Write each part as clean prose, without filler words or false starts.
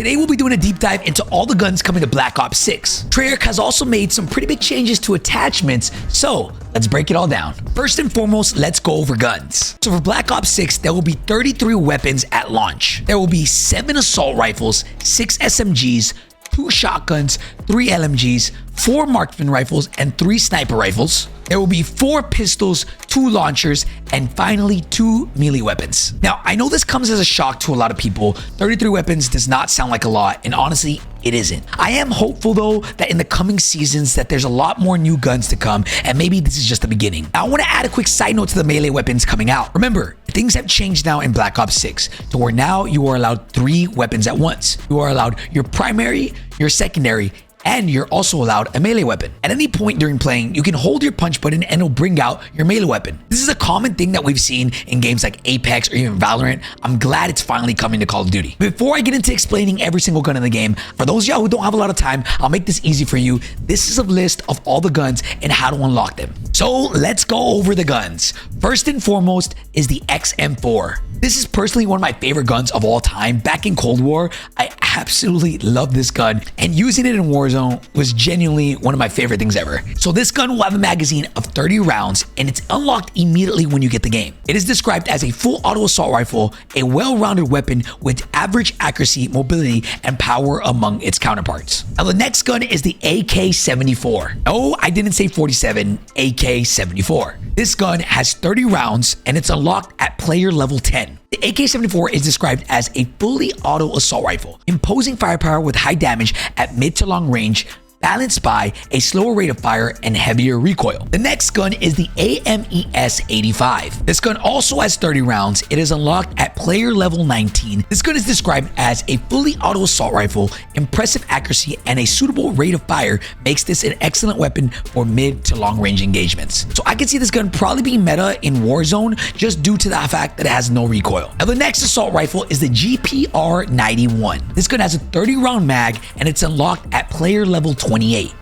Today we'll be doing a deep dive into all the guns coming to Black Ops 6. Treyarch has also made some pretty big changes to attachments, so let's break it all down. First and foremost, let's go over guns. So for Black Ops 6, there will be 33 weapons at launch. There will be 7 assault rifles, 6 SMGs, 2 shotguns, 3 LMGs, 4 marksman rifles, and 3 sniper rifles. There will be 4 pistols, 2 launchers, and finally 2 melee weapons. Now, I know this comes as a shock to a lot of people. 33 weapons does not sound like a lot, and honestly, it isn't. I am hopeful though that in the coming seasons that there's a lot more new guns to come, and maybe this is just the beginning. Now, I want to add a quick side note to the melee weapons coming out. Remember, things have changed now in Black Ops 6 to where now you are allowed 3 weapons at once. You are allowed your primary, your secondary, and you're also allowed a melee weapon. At any point during playing, you can hold your punch button and it'll bring out your melee weapon. This is a common thing that we've seen in games like Apex or even Valorant. I'm glad it's finally coming to Call of Duty. Before I get into explaining every single gun in the game, for those of y'all who don't have a lot of time, I'll make this easy for you. This is a list of all the guns and how to unlock them. So let's go over the guns. First and foremost is the XM4. This is personally one of my favorite guns of all time. Back in Cold War, I absolutely love this gun, and using it in Warzone was genuinely one of my favorite things ever. So this gun will have a magazine of 30 rounds, and it's unlocked immediately when you get the game. It is described as a full auto assault rifle, a well-rounded weapon with average accuracy, mobility, and power among its counterparts. Now the next gun is the AK-74. No, I didn't say 47, AK-74. This gun has 30 rounds, and it's unlocked at player level 10. The AK-74 is described as a fully auto assault rifle, imposing firepower with high damage at mid to long range, balanced by a slower rate of fire and heavier recoil. The next gun is the AMES-85. This gun also has 30 rounds. It is unlocked at player level 19. This gun is described as a fully auto assault rifle. Impressive accuracy and a suitable rate of fire makes this an excellent weapon for mid to long range engagements. So I can see this gun probably being meta in Warzone just due to the fact that it has no recoil. Now the next assault rifle is the GPR-91. This gun has a 30 round mag and it's unlocked at player level 28.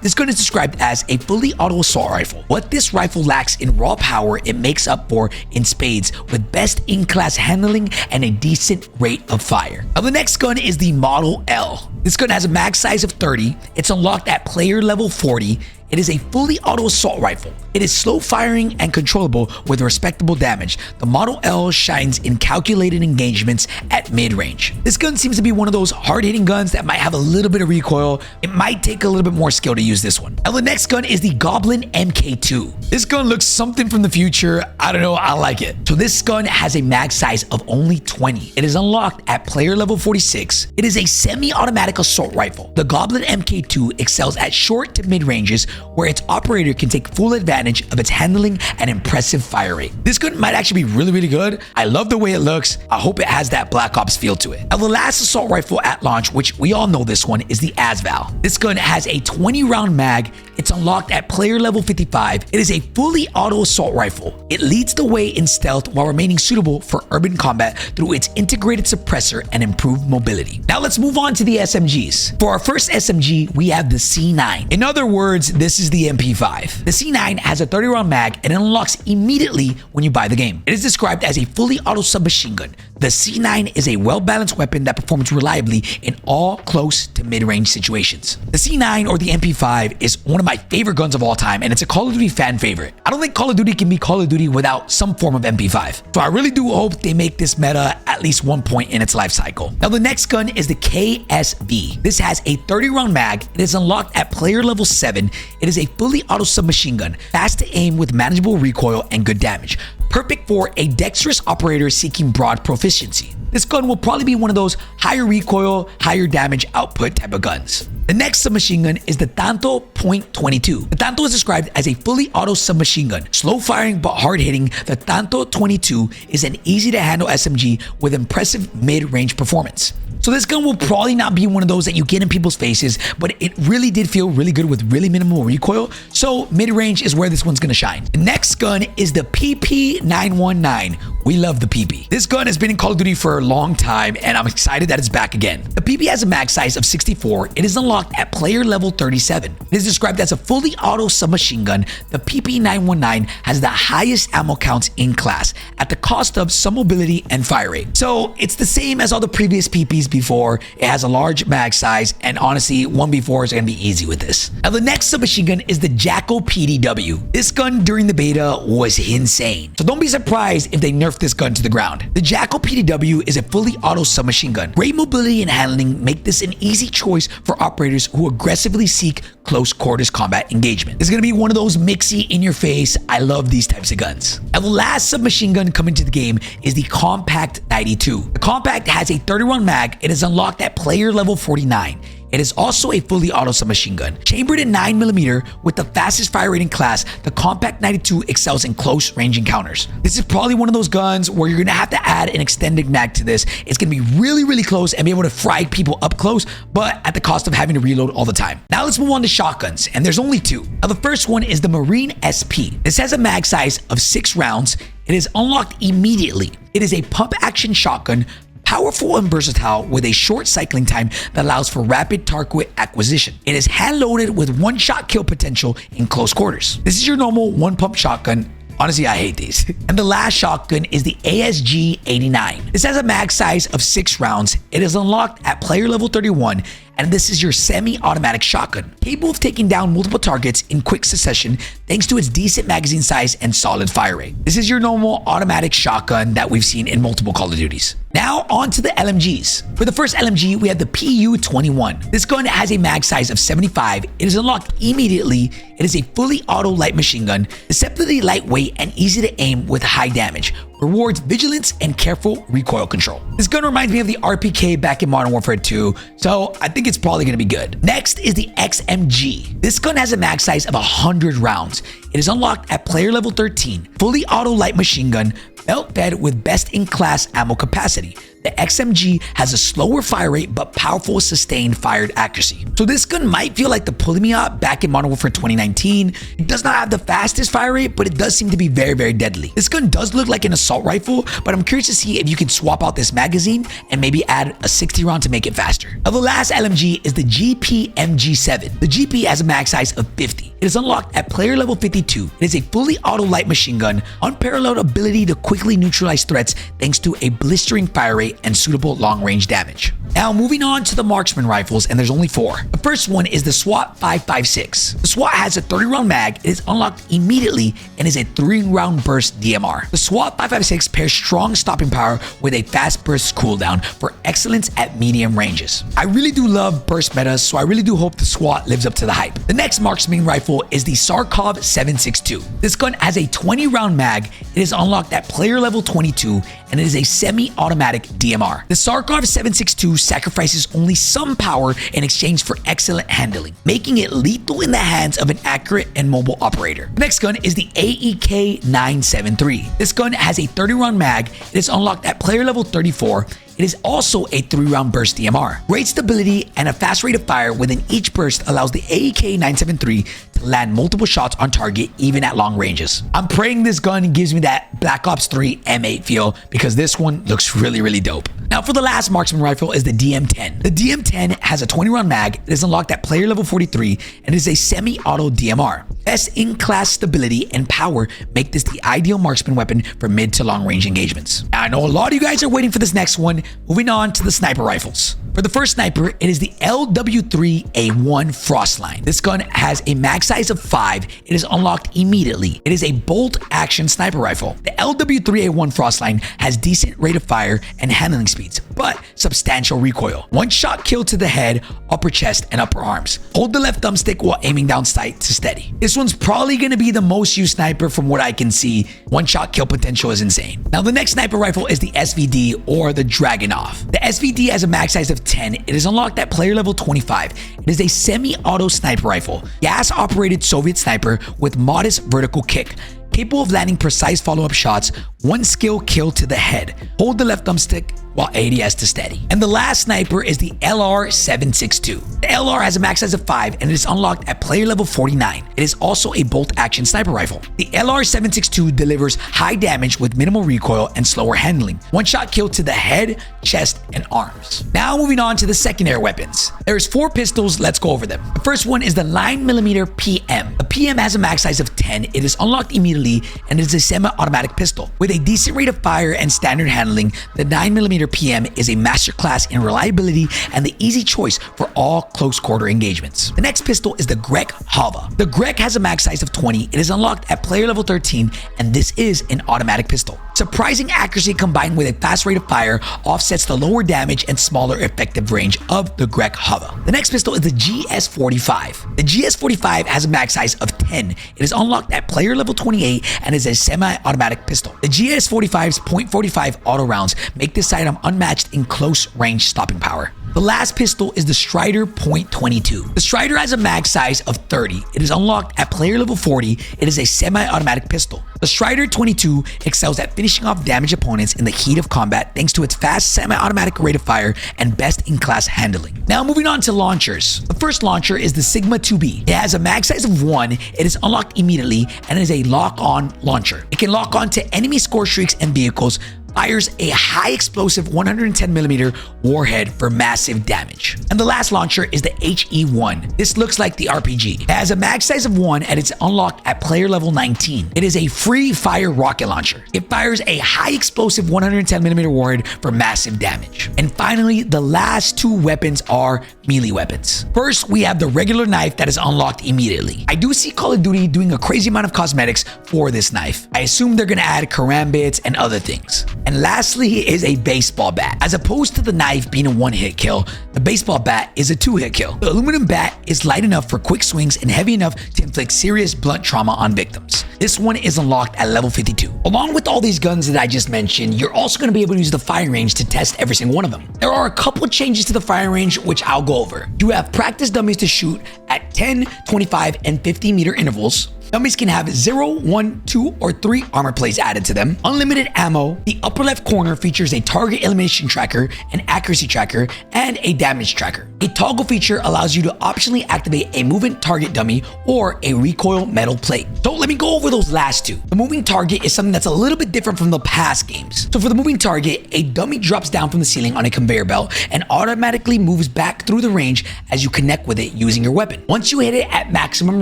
This gun is described as a fully auto assault rifle. What this rifle lacks in raw power, it makes up for in spades with best in-class handling and a decent rate of fire. Now the next gun is the Model L. This gun has a mag size of 30. It's unlocked at player level 40. It is a fully auto assault rifle. It is slow firing and controllable with respectable damage. The Model L shines in calculated engagements at mid-range. This gun seems to be one of those hard-hitting guns that might have a little bit of recoil. It might take a little bit more skill to use this one. Now the next gun is the Goblin MK2. This gun looks something from the future. I don't know, I like it. So this gun has a mag size of only 20. It is unlocked at player level 46. It is a semi-automatic assault rifle. The Goblin MK2 excels at short to mid ranges where its operator can take full advantage of its handling and impressive fire rate. This gun might actually be really good. I love the way it looks. I hope it has that Black Ops feel to it. Now the last assault rifle at launch, which we all know this one, is the ASVAL. This gun has a 20 round mag. It's unlocked at player level 55. It is a fully auto assault rifle. It leads the way in stealth while remaining suitable for urban combat through its integrated suppressor and improved mobility. Now let's move on to the SMGs. For our first SMG, we have the C9. In other words, this is the MP5. The C9 has a 30 round mag and it unlocks immediately when you buy the game. It is described as a fully auto submachine gun. The C9 is a well-balanced weapon that performs reliably in all close to mid-range situations. The C9 or the MP5 is one of my favorite guns of all time, and it's a Call of Duty fan favorite. I don't think Call of Duty can be Call of Duty without some form of MP5. So I really do hope they make this meta at least one point in its life cycle. Now the next gun is the KSV. This has a 30 round mag. It is unlocked at player level 7. It is a fully auto submachine gun, fast to aim with manageable recoil and good damage. Perfect for a dexterous operator seeking broad proficiency. This gun will probably be one of those higher recoil, higher damage output type of guns. The next submachine gun is the Tanto .22. The Tanto is described as a fully auto submachine gun. Slow firing but hard hitting, the Tanto 22 is an easy to handle SMG with impressive mid-range performance. So this gun will probably not be one of those that you get in people's faces, but it really did feel really good with really minimal recoil. So mid-range is where this one's gonna shine. The next gun is the PP919. We love the PP. This gun has been in Call of Duty for a long time, and I'm excited that it's back again. The PP has a mag size of 64. It is unlocked at player level 37. It is described as a fully auto submachine gun. The PP919 has the highest ammo counts in class at the cost of some mobility and fire rate. So it's the same as all the previous PPs, before, it has a large mag size, and honestly, 1v4 is going to be easy with this. Now, the next submachine gun is the Jackal PDW. This gun during the beta was insane, so don't be surprised if they nerf this gun to the ground. The Jackal PDW is a fully auto submachine gun. Great mobility and handling make this an easy choice for operators who aggressively seek close quarters combat engagement. It's going to be one of those mixy in your face. I love these types of guns. And the last submachine gun coming to the game is the Compact 92. The Compact has a 30-round mag. It is unlocked at player level 49. It is also a fully auto submachine gun. Chambered in 9mm with the fastest fire rate in class, the Compact 92 excels in close range encounters. This is probably one of those guns where you're gonna have to add an extended mag to this. It's gonna be really, really close and be able to fry people up close, but at the cost of having to reload all the time. Now let's move on to shotguns, and there's only two. Now the first one is the Marine SP. This has a mag size of 6 rounds. It is unlocked immediately. It is a pump action shotgun, powerful and versatile with a short cycling time that allows for rapid target acquisition. It is hand-loaded with one-shot kill potential in close quarters. This is your normal one-pump shotgun. Honestly, I hate these. And the last shotgun is the ASG 89. This has a mag size of 6 rounds. It is unlocked at player level 31, and this is your semi-automatic shotgun, capable of taking down multiple targets in quick succession thanks to its decent magazine size and solid fire rate. This is your normal automatic shotgun that we've seen in multiple Call of Duties. Now on to the LMGs. For the first LMG, we have the PU-21. This gun has a mag size of 75. It is unlocked immediately. It is a fully auto light machine gun, deceptively lightweight and easy to aim with high damage. Rewards vigilance and careful recoil control. This gun reminds me of the RPK back in Modern Warfare 2, so I think it's probably going to be good. Next is the XMG. This gun has a mag size of 100 rounds. It is unlocked at player level 13. Fully auto light machine gun, belt fed with best-in-class ammo capacity. The XMG has a slower fire rate but powerful sustained fired accuracy. So this gun might feel like the Pull-Me-Out back in Modern Warfare 2019. It does not have the fastest fire rate, but it does seem to be very, very deadly. This gun does look like an assault rifle, but I'm curious to see if you can swap out this magazine and maybe add a 60 round to make it faster. Now, the last LMG is the GP-MG7. The GP has a mag size of 50. It is unlocked at player level 52. It is a fully auto light machine gun, unparalleled ability to quickly neutralize threats thanks to a blistering fire rate and suitable long-range damage. Now moving on to the marksman rifles, and there's only 4. The first one is the SWAT 556. The SWAT has a 30-round mag. It is unlocked immediately and is a 3-round burst DMR. The SWAT 556 pairs strong stopping power with a fast burst cooldown for excellence at medium ranges. I really do love burst metas, so I really do hope the SWAT lives up to the hype. The next marksman rifle is the Sarkov 762. This gun has a 20-round mag. It is unlocked at player level 22 and it is a semi-automatic DMR. The Sarkov 762 sacrifices only some power in exchange for excellent handling, making it lethal in the hands of an accurate and mobile operator. The next gun is the AEK 973. This gun has a 30-round mag. It is unlocked at player level 34. It is also a 3-round burst DMR. Great stability and a fast rate of fire within each burst allows the AEK 973 to land multiple shots on target even at long ranges. I'm praying this gun gives me that Black Ops 3 M8 feel because this one looks really, really dope. Now for the last marksman rifle is the DM10. The DM10 has a 20-round mag. It is unlocked at player level 43 and is a semi-auto DMR. Best in-class stability and power make this the ideal marksman weapon for mid to long range engagements. Now, I know a lot of you guys are waiting for this next one. Moving on to the sniper rifles. For the first sniper, it is the LW3A1 Frostline. This gun has a mag size of 5. It is unlocked immediately. It is a bolt-action sniper rifle. The LW3A1 Frostline has decent rate of fire and handling speeds, but substantial recoil. One-shot kill to the head, upper chest, and upper arms. Hold the left thumbstick while aiming down sight to steady. This one's probably going to be the most used sniper from what I can see. One-shot kill potential is insane. Now, the next sniper rifle is the SVD or the Dragunov. The SVD has a mag size of 10. It is unlocked at player level 25. It is a semi-auto sniper rifle, gas-operated Soviet sniper with modest vertical kick, capable of landing precise follow-up shots, one skill kill to the head. Hold the left thumbstick while ADS to steady. And the last sniper is the LR762. The LR has a max size of 5 and it is unlocked at player level 49. It is also a bolt-action sniper rifle. The LR762 delivers high damage with minimal recoil and slower handling. One-shot kill to the head, chest, and arms. Now moving on to the secondary weapons. There's 4 pistols, let's go over them. The first one is the 9mm PM. The PM has a max size of 10. It is unlocked immediately and it is a semi-automatic pistol. With With a decent rate of fire and standard handling, the 9mm PM is a masterclass in reliability and the easy choice for all close quarter engagements. The next pistol is the Grek Hava. The Grek has a mag size of 20, it is unlocked at player level 13, and this is an automatic pistol. Surprising accuracy combined with a fast rate of fire offsets the lower damage and smaller effective range of the Grek Hava. The next pistol is the GS45. The GS45 has a mag size of 10. It is unlocked at player level 28 and is a semi-automatic pistol. The GS45's .45 auto rounds make this item unmatched in close range stopping power. The last pistol is the Strider .22. The Strider has a mag size of 30. It is unlocked at player level 40. It is a semi-automatic pistol. The Strider 22 excels at finishing off damaged opponents in the heat of combat thanks to its fast semi-automatic rate of fire and best-in-class handling. Now moving on to launchers. The first launcher is the Sigma 2B. It has a mag size of 1. It is unlocked immediately and is a lock-on launcher. It can lock on to enemy score streaks and vehicles, fires a high explosive 110mm warhead for massive damage. And the last launcher is the HE1. This looks like the RPG. It has a mag size of 1 and it's unlocked at player level 19. It is a free fire rocket launcher. It fires a high explosive 110mm warhead for massive damage. And finally, the last two weapons are melee weapons. First, we have the regular knife that is unlocked immediately. I do see Call of Duty doing a crazy amount of cosmetics for this knife. I assume they're gonna add karambits and other things. And lastly is a baseball bat. As opposed to the knife being a one-hit kill, the baseball bat is a two-hit kill. The aluminum bat is light enough for quick swings and heavy enough to inflict serious blunt trauma on victims. This one is unlocked at level 52. Along with all these guns that I just mentioned, you're also going to be able to use the firing range to test every single one of them. There are a couple changes to the firing range which I'll go over. You have practice dummies to shoot at 10, 25, and 50 meter intervals. Dummies can have 0, 1, 2, or 3 armor plates added to them. Unlimited ammo. The upper left corner features a target elimination tracker, an accuracy tracker, and a damage tracker. A toggle feature allows you to optionally activate a moving target dummy or a recoil metal plate. So let me go over those last two. The moving target is something that's a little bit different from the past games. So for the moving target, a dummy drops down from the ceiling on a conveyor belt and automatically moves back through the range as you connect with it using your weapon. Once you hit it at maximum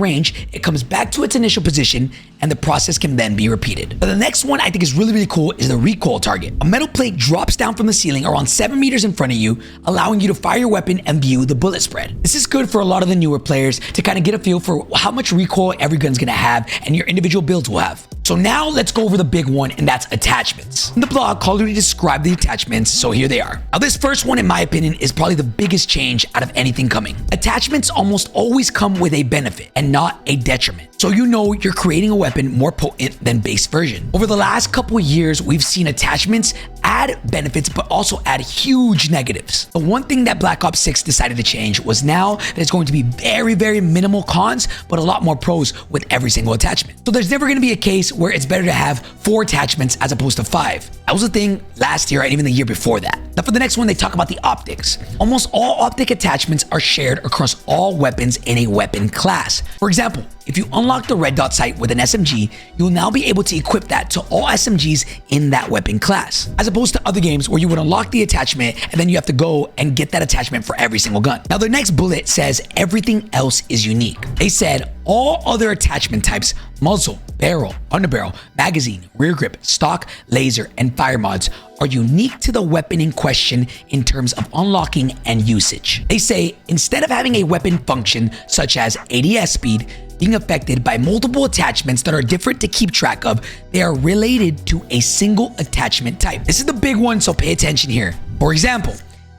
range, it comes back to its initial position and the process can then be repeated. But the next one I think is really cool is the recoil target. A metal plate drops down from the ceiling around 7 meters in front of you, allowing you to fire your weapon and view the bullet spread. This is good for a lot of the newer players to kind of get a feel for how much recoil every gun's gonna have and your individual builds will have. So now let's go over the big one, and that's attachments. In the blog, Call of Duty described the attachments, so here they are. Now this first one, in my opinion, is probably the biggest change out of anything coming. Attachments almost always come with a benefit and not a detriment. So you know you're creating a weapon more potent than base version. Over the last couple of years, we've seen attachments add benefits but also add huge negatives. The one thing that Black Ops 6 decided to change was now there's going to be very minimal cons but a lot more pros with every single attachment. So there's never going to be a case where it's better to have 4 attachments as opposed to 5. That was the thing last year and even the year before that. Now for the next one, they talk about the optics. Almost all optic attachments are shared across all weapons in a weapon class. For example, if you unlock the red dot sight with an SMG, you'll now be able to equip that to all SMGs in that weapon class, as opposed to other games where you would unlock the attachment and then you have to go and get that attachment for every single gun. Now the next bullet says everything else is unique. They said all other attachment types, muzzle, barrel, underbarrel, magazine, rear grip, stock, laser, and fire mods are unique to the weapon in question in terms of unlocking and usage. They say instead of having a weapon function such as ADS speed being affected by multiple attachments that are different to keep track of, they are related to a single attachment type. This is the big one, so pay attention here. For example,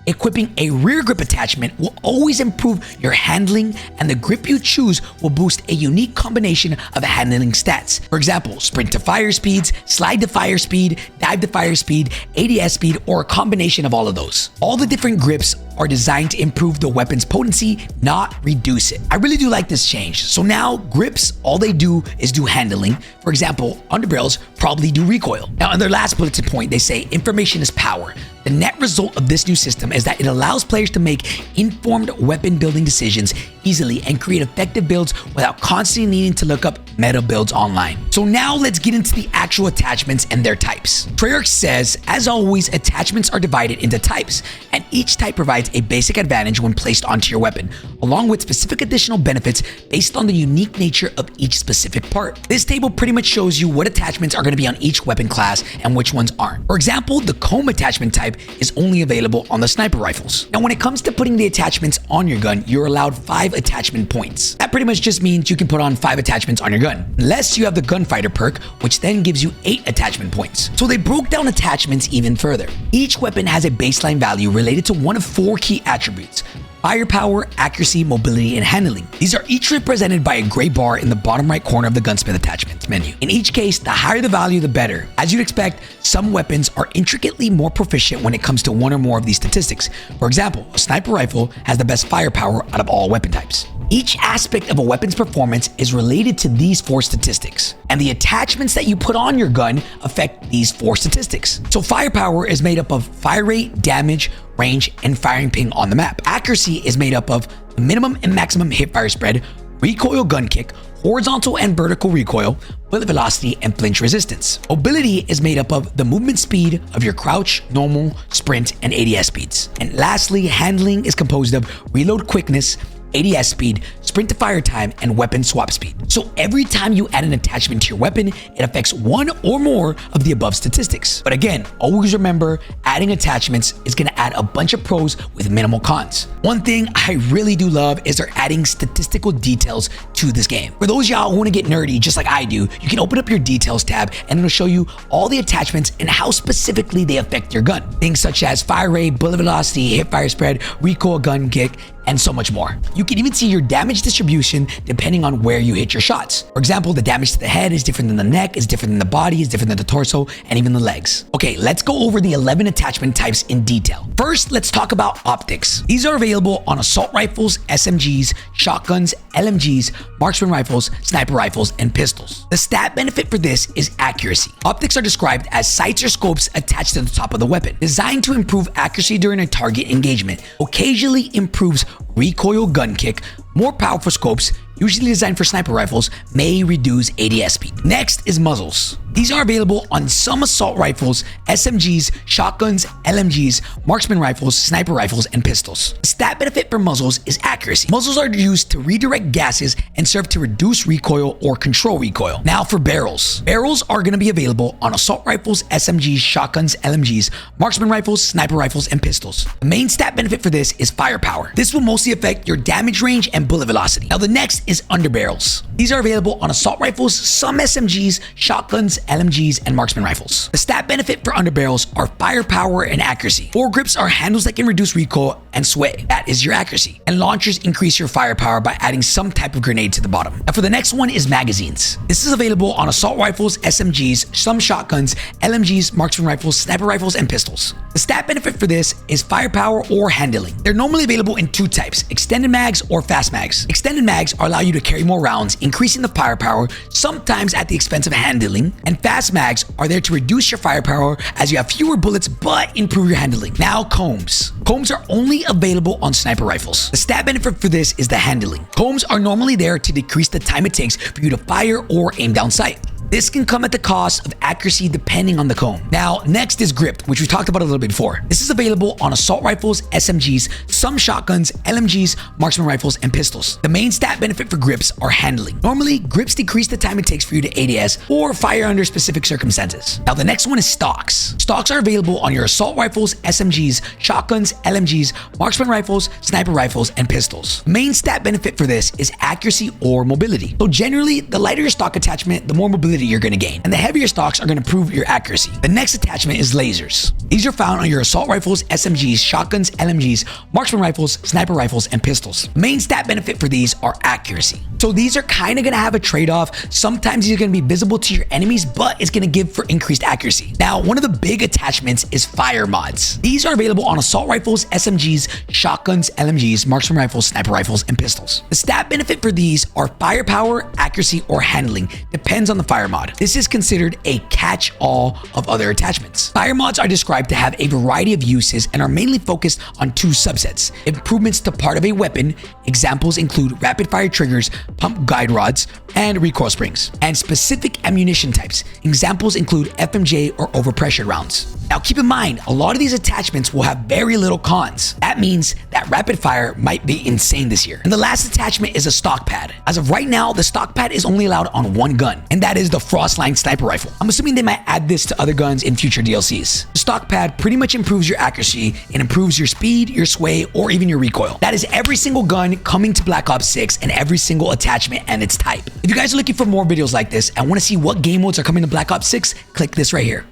equipping a rear grip attachment will always improve your handling, and the grip you choose will boost a unique combination of handling stats. For example, sprint to fire speeds, slide to fire speed, dive to fire speed, ADS speed, or a combination of all of those. All the different grips are designed to improve the weapon's potency, not reduce it. I really do like this change. So now grips, all they do is do handling. For example, underbarrels probably do recoil. Now in their last bulletin point, they say information is power. The net result of this new system is that it allows players to make informed weapon building decisions easily and create effective builds without constantly needing to look up meta builds online. So now let's get into the actual attachments and their types. Treyarch says, as always, attachments are divided into types, and each type provides a basic advantage when placed onto your weapon, along with specific additional benefits based on the unique nature of each specific part. This table pretty much shows you what attachments are going to be on each weapon class and which ones aren't. For example, the comb attachment type is only available on the sniper rifles. Now, when it comes to putting the attachments on your gun, you're allowed 5 attachment points. That pretty much just means you can put on 5 attachments on your gun, unless you have the gunfighter perk, which then gives you 8 attachment points. So they broke down attachments even further. Each weapon has a baseline value related to one of 4 key attributes: firepower, accuracy, mobility, and handling. These are each represented by a gray bar in the bottom right corner of the gunsmith attachments menu. In each case, the higher the value, the better. As you'd expect, some weapons are intricately more proficient when it comes to one or more of these statistics. For example, a sniper rifle has the best firepower out of all weapon types. Each aspect of a weapon's performance is related to these 4 statistics, and the attachments that you put on your gun affect these 4 statistics. So firepower is made up of fire rate, damage, range, and firing ping on the map. Accuracy is made up of the minimum and maximum hipfire spread, recoil gun kick, horizontal and vertical recoil, bullet velocity, and flinch resistance. Mobility is made up of the movement speed of your crouch, normal, sprint, and ADS speeds. And lastly, handling is composed of reload quickness, ADS speed, sprint to fire time, and weapon swap speed. So every time you add an attachment to your weapon, it affects one or more of the above statistics. But again, always remember, adding attachments is going to add a bunch of pros with minimal cons. One thing I really do love is they're adding statistical details to this game. For those y'all who want to get nerdy just like I do, you can open up your details tab and it'll show you all the attachments and how specifically they affect your gun. Things such as fire rate, bullet velocity, hip fire spread, recoil gun kick, and so much more. You can even see your damage distribution depending on where you hit your shots. For example, the damage to the head is different than the neck, is different than the body, is different than the torso, and even the legs. Okay, let's go over the 11 attachment types in detail. First, let's talk about optics. These are available on assault rifles, SMGs, shotguns, LMGs, marksman rifles, sniper rifles, and pistols. The stat benefit for this is accuracy. Optics are described as sights or scopes attached to the top of the weapon, designed to improve accuracy during a target engagement, occasionally improves recoil gun kick. More powerful scopes, usually designed for sniper rifles, may reduce ADS speed. Next is muzzles. These are available on some assault rifles, SMGs, shotguns, LMGs, marksman rifles, sniper rifles, and pistols. The stat benefit for muzzles is accuracy. Muzzles are used to redirect gases and serve to reduce recoil or control recoil. Now for barrels. Barrels are going to be available on assault rifles, SMGs, shotguns, LMGs, marksman rifles, sniper rifles, and pistols. The main stat benefit for this is firepower. This will mostly affect your damage range and bullet velocity. Now the next is underbarrels. These are available on assault rifles, some SMGs, shotguns, LMGs, and marksman rifles. The stat benefit for underbarrels are firepower and accuracy. Foregrips are handles that can reduce recoil and sway. That is your accuracy. And launchers increase your firepower by adding some type of grenade to the bottom. Now for the next one is magazines. This is available on assault rifles, SMGs, some shotguns, LMGs, marksman rifles, sniper rifles, and pistols. The stat benefit for this is firepower or handling. They're normally available in 2 types, extended mags or fast mags. Extended mags allow you to carry more rounds, increasing the firepower, sometimes at the expense of handling, and fast mags are there to reduce your firepower as you have fewer bullets but improve your handling. Now combs. Combs are only available on sniper rifles. The stat benefit for this is the handling. Combs are normally there to decrease the time it takes for you to fire or aim down sight. This can come at the cost of accuracy depending on the comb. Now, next is grip, which we talked about a little bit before. This is available on assault rifles, SMGs, some shotguns, LMGs, marksman rifles, and pistols. The main stat benefit for grips are handling. Normally, grips decrease the time it takes for you to ADS or fire under specific circumstances. Now, the next one is stocks. Stocks are available on your assault rifles, SMGs, shotguns, LMGs, marksman rifles, sniper rifles, and pistols. The main stat benefit for this is accuracy or mobility. So generally, the lighter your stock attachment, the more mobility you're going to gain, and the heavier stocks are going to improve your accuracy. The next attachment is lasers. These are found on your assault rifles, SMGs, shotguns, LMGs, marksman rifles, sniper rifles, and pistols. The main stat benefit for these are accuracy. So these are kind of going to have a trade-off. Sometimes these are going to be visible to your enemies, but it's going to give for increased accuracy. Now, one of the big attachments is fire mods. These are available on assault rifles, SMGs, shotguns, LMGs, marksman rifles, sniper rifles, and pistols. The stat benefit for these are firepower, accuracy, or handling. Depends on the fire mod. mod. This is considered a catch-all of other attachments. Fire mods are described to have a variety of uses and are mainly focused on two subsets: improvements to part of a weapon, examples include rapid fire triggers, pump guide rods, and recoil springs, and specific ammunition types, examples include FMJ or overpressured rounds. Now keep in mind, a lot of these attachments will have very little cons. That means that rapid fire might be insane this year. And the last attachment is a stock pad. As of right now, the stock pad is only allowed on one gun, and that is the Frostline sniper rifle. I'm assuming they might add this to other guns in future DLCs. The stock pad pretty much improves your accuracy and improves your speed, your sway, or even your recoil. That is every single gun coming to Black Ops 6 and every single attachment and its type. If you guys are looking for more videos like this and want to see what game modes are coming to Black Ops 6, click this right here.